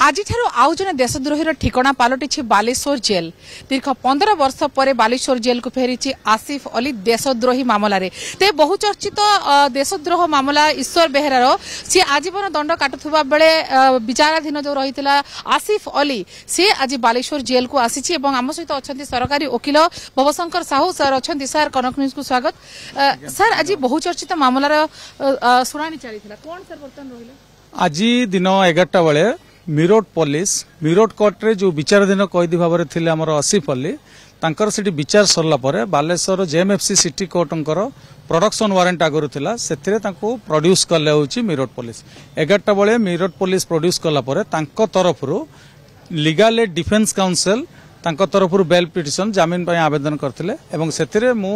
आज आउ जने देशद्रोही ठिकाना पलटि बालेश्वर जेल। दीर्घ 15 वर्ष पर बालेश्वर जेल को फेरी आसिफ अली देशद्रोही मामला ते बहुचर्चित देशद्रोह मामला ईश्वर बेहेरार सी आजीवन दंड काटुवा बेले विचाराधीन जो रही आसिफ अली सी आज बालेश्वर जेल को आसी आम सहित अच्छा सरकारी वकिल भवशंकर साहू सर अच्छा सर कनक न्यूज को स्वागत। सर आज बहुचर्चित मामलार शुणाणी चली कौन सर बर्तमान रही आज दिन 11टा बेले मीरोट कोर्ट रे जो विचाराधीन कैदी भाव में थे आमर आसिफ अली तांकर सिटी विचार सरला परे बालेश्वर जेएमएफसी सिटी कोर्टंकर प्रोडक्शन वारंट आगुरी थिला सेथिरे तांको प्रोड्यूस कले होची मीरोट पुलिस 11टा बेले मीरोट पुलिस प्रोड्यूस कला परे तांको तरफरु लीगल एड डिफेंस काउंसिल तांको तरफरु बेल पिटिशन जामिन पय आवेदन करथिले एवं सेथिरे मु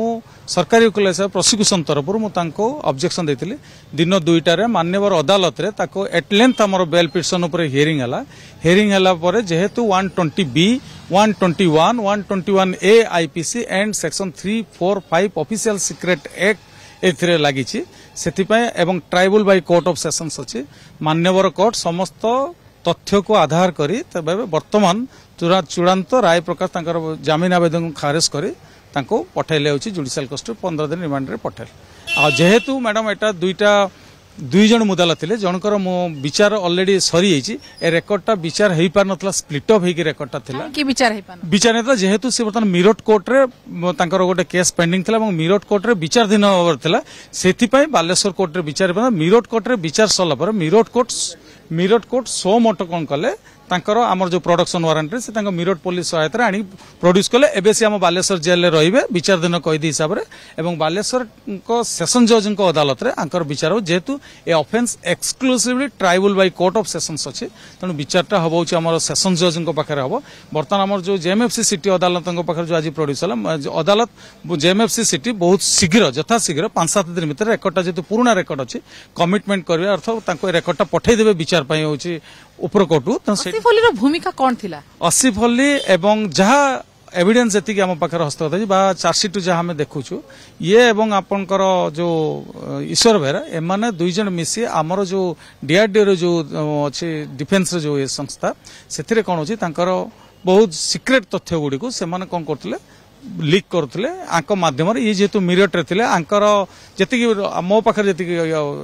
सरकारी वकील हिसाब प्रोसिक्यूशन तरफरु मु तांको ऑब्जेक्शन देथिली दिन 2टा रे माननीय अदालत रे ताको एट लेंथ हमर बेल पिटिशन ऊपर हियरिंग हला परे जेहेतु 120 B 121 121 A IPC and section 345 official secret act एथिरे लागिछि सेथिपय एवं triable by court of sessions अछि मान्यवर कोर्ट समस्त तथ्य को आधार करी तबे वर्तमान चूड़ांत राय प्रकाश तांकर जामिन आवेदन खारिज करी तांको पठाइले होछि जुडिशियल कस्टडी 15 दिन रिमांड रे पठाइल आ जेहेतु मैडम एटा दुई जन मुदाला थिले जनकर मो विचार ऑलरेडी सरी जाइछि ए रेकॉर्डटा विचार हेई पार नथला स्प्लिट अप हेकी रेकॉर्डटा थिला कि विचार नेता जेहेतु से बर्तन मीरोट कोर्ट रे तांकर गोटे केस पेंडिंग थिला एवं मीरोट कोर्ट रे विचारधीन होवर थिला सेथि पय बालेश्वर कोर्ट रे विचार मीरोट कोर्ट रे विचार सरला पर मीरोट कोर्ट सो मट कोन कले तांकर आमर जो प्रोडक्शन वारंट से तांको मीरोट पुलिस सहायता आनी प्रोड्यूस कले एबे से आम बालेश्वर जेल रे रहिबे विचारधीन कैदी हिसाब रे एवं बालेश्वर को सेशन जज को अदालत रे आंकर विचार जेहेतु ए offence exclusively triable by court of sessions अछि तनु विचारटा हबो छि आमर सेशन जज को पाखरे हबो बर्तमान आमर जो जेएमएफसी सिटी अदालत को पाखरे जो आज प्रोड्यूस हला अदालत जेएमएफसी सिटी बहुत शीघ्र यथा शीघ्र 5-7 दिन भीतर रेकॉर्डटा जेतु पुराना रेकॉर्ड अछि कमिटमेंट करबे अर्थ तांको रेकॉर्डटा पठै देबे विचार पय होछि ऊपर कोर्टु आसिफ अली रो भूमिका कौन थिला आसिफ अली एवं जहा एविडेंस जति आम पाखे हस्तगत अछि बा चार्जशीट जहा हमें देखुछु ये एवं आपनकर जो ईश्वर बेहेरा एमाने दुई जन मिसी आमर जो डीआरडीओ रो जो अछि डिफेंस रो जो ये संस्था सेथिरे कोन अछि तांकर बहुत सीक्रेट तथ्य गुडी को से माने कोन करथिले लीक करथिले आंको माध्यम रे ये जेतु मीरट रे थिले आंकर जति मो पाखे जति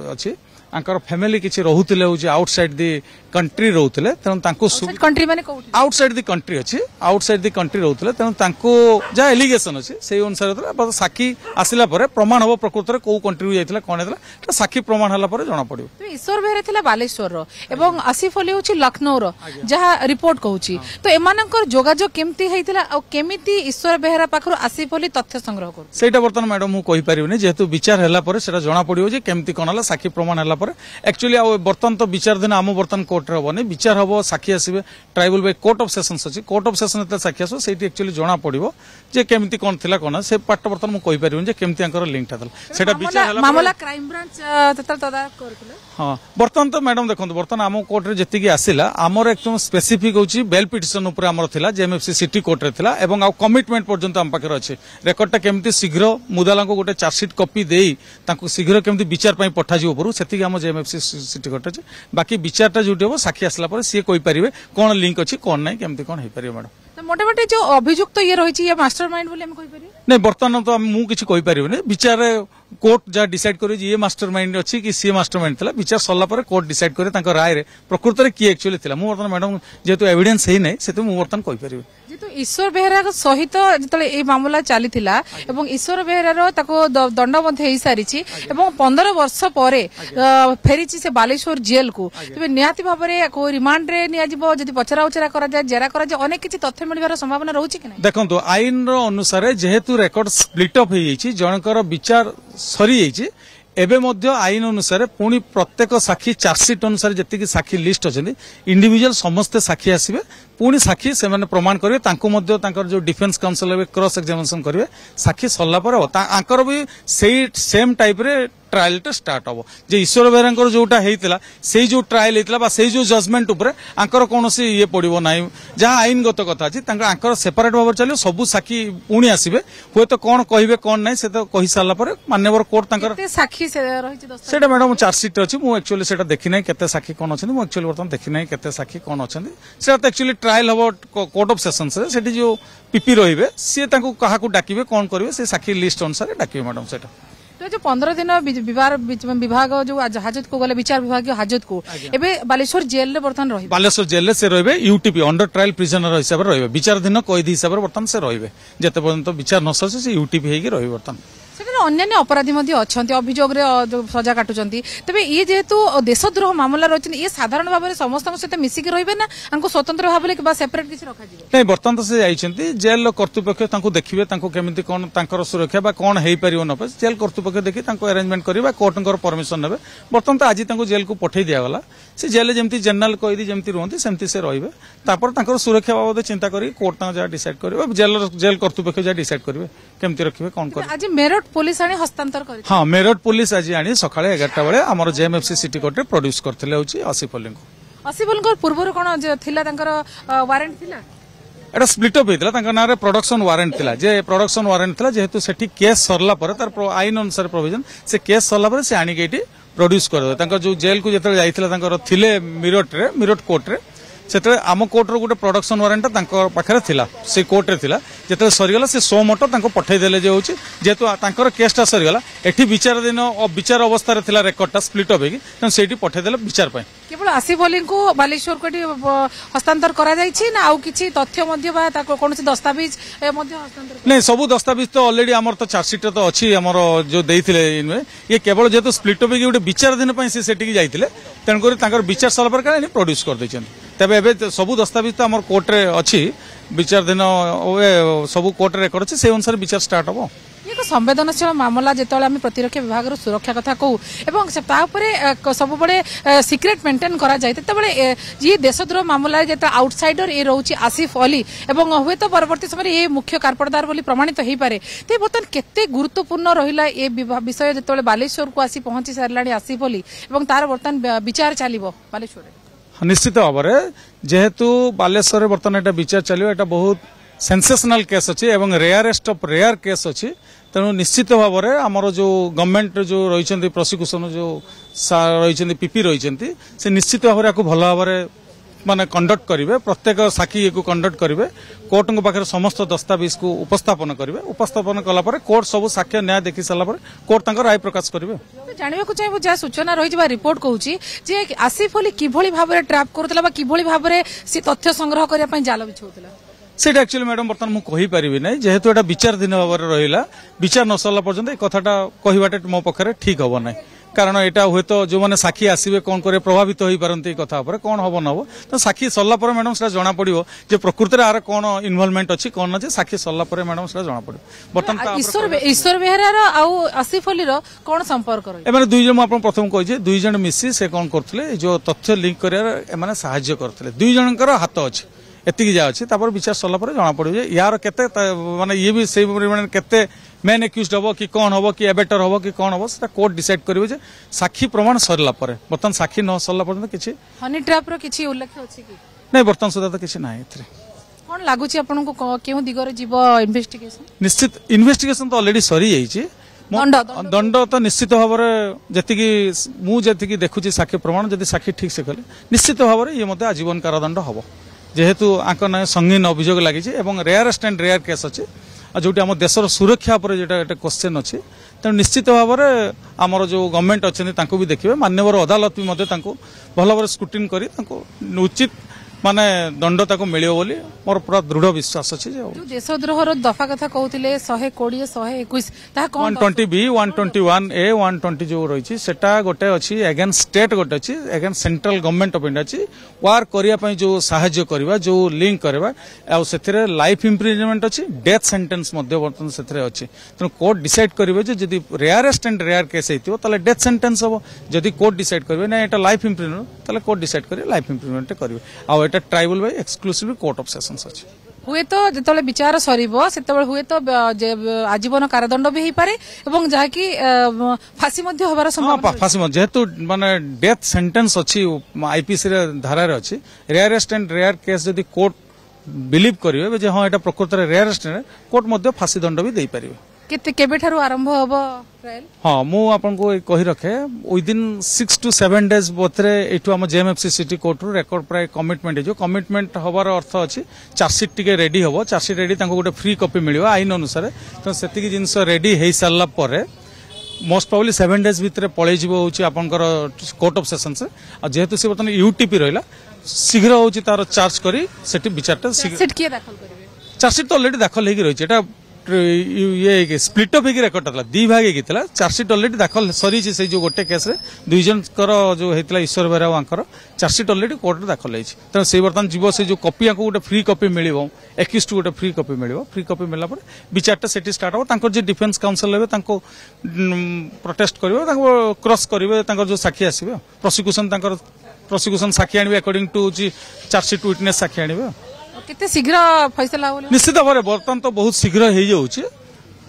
अछि आंकर फैमिली किछि रहुतिले होछि आउटसाइड दी कंट्री रहुतिले तन तांको कंट्री माने कोठी आउटसाइड दी कंट्री अछि आउटसाइड दी कंट्री रहुतिले तन तांको जा एलिगेशन अछि सेही अनुसार तला साखी आसिला परे प्रमाण हो प्रकृत रे को कंट्री जाइतिला कोन हेतला त साखी प्रमाण हला परे जणा पडियो तो ईश्वर बेहेरा थिला बालेश्वर रो एवं आसिफ अली होछि लखनऊ रो जहा रिपोर्ट कहूछि तो एमानकर जोगाजोग केमती हेतिला आ केमिति ईश्वर बेहेरा पाखरो आसिफ अली तथ्य संग्रह कर सेटा बर्तन मैडम मु कहि परिबनी जेहेतु विचार हला परे सेटा जणा पडियो जे केमती कोन हला साखी प्रमाण हला एक्चुअली बर्तन तो विचार दिन आम बर्तन कोर्ट हेनी विचार हम साक्षी आसवे triable by court of sessions अच्छी कोर्ट ऑफ सेशन साक्षी आस एक्चुअली जना पड़ो जे केमती कौन थिला कोन से पार्ट बर्तन मुझे कहीपर जे केमती लिंक था विचार मामला क्राइम ब्रांच तदारख करथिले हाँ बर्तन तो मैडम देखो बर्तन आम कोर्ट रे जति आसिला आमर एकदम स्पेसिफिक होची बेल पिटिशन ऊपर आमर थिला जेएमएफसी सिटी कोर्ट रे थिला एवं आ कमिटमेंट पर्यंत आम पाखे अच्छे रेकर्डटा केमती शीघ्र मुदाला को गोटे चार्जशीट कॉपी देई तांको शीघ्र केमती विचार पई पठा जिवो परू सेति आम जेएमएफसी सिटी कोर्ट अच्छे बाकी विचारटा जोटी हम साक्षी आसला पर सी कहि परिबे कोन लिंक अछि कोन नै केमती कोन हे परिबे मैडम मोटे मोटे जो अभियुक्त ये रही ये मास्टरमाइंड बोले हम कहि परिबे नै बर्तमान तो मु किछि कहि परिबे नै विचार कोर्ट जहाँ डिसाइड करे ये मास्टरमाइंड अच्छी कि सी मास्टरमाइंड थिला विचार सरला पर कोर्ट डिसाइड करे तांको राय रे प्रकृत रे की एक्चुअली थिला मु बर्तमान मैडम जेतु एविडेंस हे नै सेतु मु बर्तमान कहि परिबे जेतु ईश्वर बेहेरा सहित जतले ए मामला चली थिला एवं ईश्वर बेहेरा रो ताको दंड मध्ये हेई सारिछि एवं 15 वर्ष परे फेरिछि से बालेश्वर जेल को तबे नियाति भाबरे को रिमांड रे निया जिवो जदि पचरा उचरा करा जाय जेरा करा जाय अनेक किछि तथ्य मिलबार संभावना रहउछि कि नै देखंतु आईन रो अनुसार जेहेतु रेकॉर्ड स्प्लिट अप हे जाइछि जनकर विचार सरी जाइछि एबे मध्य आईन अनुसार पुणी प्रत्येक साक्षी चार्जशीट अनुसार जति साक्षी लिस्ट अच्छे इंडिविजुअल समस्ते साक्षी आसवे पुणी साक्षी से प्रमाण करेंगे तांको मध्य तांकर जो डिफेंस काउंसिल क्रॉस एग्जामिनेशन करेंगे साक्षी सरला पर आंकर भी सेम टाइप रे ट्रायल स्टार्ट हम जे ईश्वर बेहरा जोटा होता से जो ट्रायल होता से जो जजमेंट उपर आंकर कौन ये पड़ो ना जहाँ आईनगत कथा अच्छी सेपरेट भाव चलो सबू साक्षी पुणी आसवे हुए तो कौन कहे कौन ना से तो कही सारापर मान्यवर कोर्ट साक्षी से मैडम चार्जसीट अच्छी मुझे एक्चुअली से देखी ना केते साक्षी कौन अच्छे मुझे एक्चुअली बर्तमान देखी ना केते साक्षी कौन अच्छा से एक्चुअली ट्रायल हम कोर्ट ऑफ सेशंस से जो पीपी रे सी क्या डाकिबे कौन करेंगे से साक्षी लिस्ट अनुसार डाकिबे मैडम से तो जो 15 दिन विभाग जो हाजत को गले विचार विभाग हाजत को एबे बालेश्वर जेल रे बर्तमान रही बालेश्वर जेल से रही यूटीपी अंडर ट्रायल प्रिजनर हिसाब से रही विचाराधीन कैदी हिसाब से बर्तमान से रही जिते पर्यंत विचार न सर से यूटीपी होगी रही बर्तमान अन्य अपराधी अभियोग सजा काटुंट तेज ये जेहेतु देशद्रोह मामला रही ये साधारण भाव में समस्त सहित मिसिक रही ना स्वतंत्र भाव में सेपरेट किसी रखा नहीं बर्तमान तो से जाइए जेल कर्तृपक्ष देखिए केमी कौन सुरक्षा कौन हो पार न जेल कर्तृपक्ष देखिए अरेंजमेंट करेंगे कोर्ट परमिशन ने बर्तमान तो आज जेल को पठे दिगला से जेल जमी जनरल कैदी जमी रुहति सेमती से रे सुरक्षा बाबद चिंता कर कोर्ट जहाँ डिसाइड करेंगे जेल कर्तृपक्ष जहाँ डिसाइड करेंगे केमती रखिए कौन कर आज मेरठ पुलिस आनी हस्तांतर कर हाँ मेरठ पुलिस आज आनी सका 11टा बेले आम जेएमएफसी सिटी कोर्ट प्रोड्यूस करते आसिफ अली पूर्व कौन वारंट थिला एटा स्प्लिट अप होता ना प्रोडक्शन वारंट थिला जे प्रोडक्शन वारंट थिला जेहेतु सेठी केस सरला पर तार आईन अनुसार प्रोविजन से केस सरला पर से आनिक एटी प्रोड्यूस कर जो जेल को जिते जाइथिला थिले मिरट कोर्ट रे से आम कोर्टर गोटे प्रोडक्शन वारंट पाखे थिला से कोर्ट रे थिला जिते सरीगला से सो मटो पठेदेले जेहेतु केसटा सरीगला एठी विचार अवस्था थिला रेकर्डटा स्प्लिट अप होगी से पठेदेले विचार पाए केवल आसिफ अली को बालेश्वर को हस्तांतर करा जायछि ना आउ किछि तथ्य मध्ये बा ताको कोनोसी दस्तावेज मध्ये हस्तांतर नहीं सबू दस्तावेज तो ऑलरेडी आमर तो चार्जसीट तो अच्छी आमर जो देइथिले इनमे ये केवल जेहेतु स्प्लिट अप गोटे विचाराधीन से सेठी जाइथिले तेणुकर विचार सरला पर काहे प्रोड्यूस कर दैछन्ती तबे एबे सबू दस्तावेज तो आमर कोर्ट रे अच्छी विचाराधीन सबू कोर्ट रे रेकर्ड अच्छी से अनुसार विचार स्टार्ट हबो एक संवेदनशील मामला जिते प्रतिरक्षा विभाग सुरक्षा कथा कहूँ सब बड़े सिक्रेट मेंटेन करा जाए ये देशद्रोह मामला जो आउटसाइडर ये रोचे आसिफ अली और हुए तो परवर्ती समय ये मुख्य कारपरदार बोली प्रमाणित हो पारे तो बर्तमान केते गुरुत्वपूर्ण रहा ये विषय जो बालेश्वर को आसी पहुंची सारा आसिफ अली और तार बर्तमान विचार चलो बालेश्वर निश्चित भाव में जेहेतु बालेश्वर बर्तमान एटा विचार चलो एटा बहुत सेंसेशनल केस अच्छी एवं रेयरेस्ट ऑफ रेयर केस अच्छी तेणु निश्चित भाव में आमर जो गवर्नमेंट जो रही प्रोसिक्यूशन जो रही पीपी रही से निश्चित भाव में भल भाव माने कंडक्ट करेंगे प्रत्येक साक्षी को कंडक्ट करेंगे कोर्ट पाखे समस्त दस्तावेज को उपस्थापन करेंगे उपस्थापन कलापर कोर्ट सब साक्ष्य न्याय देखी सारापर कोर्ट राय प्रकाश करेंगे जानवा चाहिए जहाँ सूचना रही रिपोर्ट कहूँ आसिफ अली किभली भाव में ट्रैप करुला किभली भाव में सी तथ्य संग्रह करने जाल बिछाऊला सेटा एक्चुअली मैडम बर्तमान मुझे कहीपरि ना जेहेतु एटा विचाराधीन भाव में रहा विचार न सरला पर्यंत कथाटा कहवाटा मो पक्षे ठीक हम ना कारण एटा हुए तो जो मैंने साक्षी आसवे कौन करे प्रभावित हो पारती कथा कौन हम न हो तो साक्षी सरला पर मैडम से जना पड़ो जे प्रकृति में आर कौन इनवॉल्वमेंट अच्छी कौन अच्छे साक्षी सरला पर मैडम से जना पड़ो बर्तमान ईश्वर बेहरा आसिफ अली कौन संपर्क एम दुई जन मुझे प्रथम कही दुई जन मिसी से कौन करते जो तथ्य लिंक कर साहाय्य करते दुई जनकर हाथ अच्छे एतिकी जा अच्छी विचार सरला पर जना पड़ो यार केते माने ये भी से केते मेन एक्यूज्ड हम कि कौन हम कि एबेटर हम कि कौन हम से कोर्ट डिसाइड करेंगे साक्षी प्रमाण सरला पर बर्तमान साक्षी न सरला पर्यंत किसी हनी ट्रैप रो किछि उल्लेख अछि कि नहीं बर्तमान सुधा तो किसी ना एथरे कौन लागुछि आपनको केउ दिगरे जीव इन्वेस्टिगेशन निश्चित इन्वेस्टिगेशन तो ऑलरेडी सरी जाइछि दंड तो निश्चित भाव में जी मुझे देखुची साक्षी प्रमाण जदि साक्षी ठीक से कले निश्चित भाव में ये आजीवन कारादंड हम जेहेतु आंक ना संगीन अभियोग लगी रेयरेस्ट एंड रेयर केस अच्छे जो आम देशर सुरक्षा पर जो क्वेश्चन अच्छी तेणु निश्चित भाव में आमर जो गवर्नमेंट अच्छा भी देखिए मान्यवर अदालत भी भल भाव स्क्रूटिन कर उचित माने दंड ताको मिलियो बोली मोर पूरा दृढ़ विश्वास अछि जे देशद्रोहर दफा कथा कहउतिले 120 121 ता कोन 120 बी 121 ए 120 जो रही छी सेटा गोटे अछि अगेंस्ट स्टेट गोटे अछि against central government of India अछि वार करिया पई जो सहाय्य करबा जो लिंक करबा आ सेथिरे लाइफ इम्प्रिजनमेंट अछि डेथ सेंटेंस मध्ये वर्तन सेथिरे अछि त कोर्ट डिसाइड करबे जे जदी रेयरेस्ट एंड रेयर केस हेतियो तले डेथ सेंटेंस हो जदी कोर्ट डिसाइड करबे ना एटा लाइफ इम्प्रिजनमेंट तले कोर्ट डिसाइड करे लाइफ इम्प्रिजनमेंट करबे आ एटा tribal bye exclusively court of sessions अछि हुए तो जिते विचार सर से हुए तो आजीवन कारादंड भी हो पारे जहाँकि फांसी हबार संभावना फांसी जेहेतु माने डेथ सेंटेंस अच्छी आईपीसी धारा अच्छी रेयरेस्ट एंड रेयर केस जदि कोर्ट बिलीव करेंगे हाँ यहाँ प्रकृत रेयरेस्ट कोर्ट फांसी दंड भी दे पारे केबेठारु आरंभ हम ट्रायल हाँ मु आपको कही रखे विदिन 6 to 7 days बतरे एठू आम जेएमएफसी सिटी कोर्ट रु रेकर्ड प्राय कमिटमेंट हो कमिटमेंट हबार अर्थ अच्छी चार्जसीट टिके रेडी हम चार्जसीट रेडी गोटे फ्री कॉपी मिल आईन अनुसार तो से जिनस रेडी हो सारा पर मोस्ट प्रोबेबली 7 days भितर पलैज आपंकर कोर्ट ऑफ सेशन से जेहेतु सी बर्तमान यूटीपी रहा शीघ्र हूँ तार चार्ज कर विचार चार्जसीट तो अलरेडी दाखल हो रही ये स्प्लिट अप होगी रेकर्ड था दी भाग होता चार्जसीट अलरेडी दाखल सरी से जो गोटे केस दुई जन जो होता ईश्वर Behera wanker chargesheet already court दाखल होती तेना से बर्तमान जीव से जो कॉपी गोटे फ्री कॉपी मिल एक्यूज गोटे फ्री कॉपी मिल फ्री कॉपी मिलला विचारटा से स्टार्ट हम जो डिफेन्स काउंसिल हे प्रोटेस्ट करेंगे क्रॉस करेंगे जो साक्षी आसवे प्रोसिक्यूशन साक्षी आने अकॉर्डिंग टू चार्जसीट विटनेस साक्षी आने केते शीघ्र फैसला निश्चित भाव में बर्तमान तो बहुत शीघ्र हो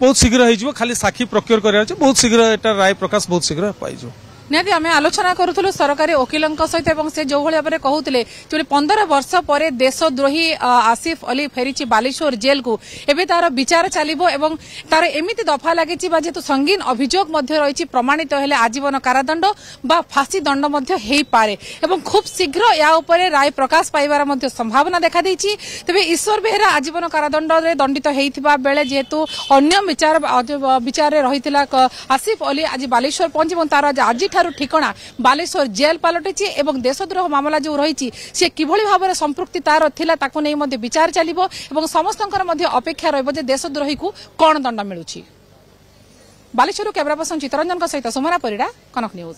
बहुत शीघ्र हो खाली साक्षी प्रोक्योर कर बहुत शीघ्र एटा राय प्रकाश बहुत शीघ्र पाइज निहाती आम आलोचना करूँ सरकारी वकिलों सहित से जो भाई भाव कहते जो 15 वर्ष पर देशद्रोही आसिफ अली फेरी बालेश्वर जेल को एवं तार विचार चलो तार एमती दफा लगी जेहेतु संगीन अभियोग रही प्रमाणित हेले आजीवन कारादंड बा फांसी दंड हो पारे खूब शीघ्र या राय प्रकाश पाइबार संभावना देखा तेज ईश्वर बेहरा आजीवन कारादंड दंडित होता बेले जेहेतु अन्य विचार रही आसिफ अली आज बालेश्वर पहुंची तार आज ठिकना बालेश्वर जेल पलटि एवं देशद्रोह मामला जो रही सी किभली भाव में संपृक्ति तार थिला ताकू नहीं विचार चलिबो एवं समस्तंकर मध्य अपेक्षा रहिबो जे देशद्रोही को कौन दंड मिलुछि। बालेश्वर कैमरा पर्सन चितरंजन सहित सुमना परिड़ा, कनक न्यूज।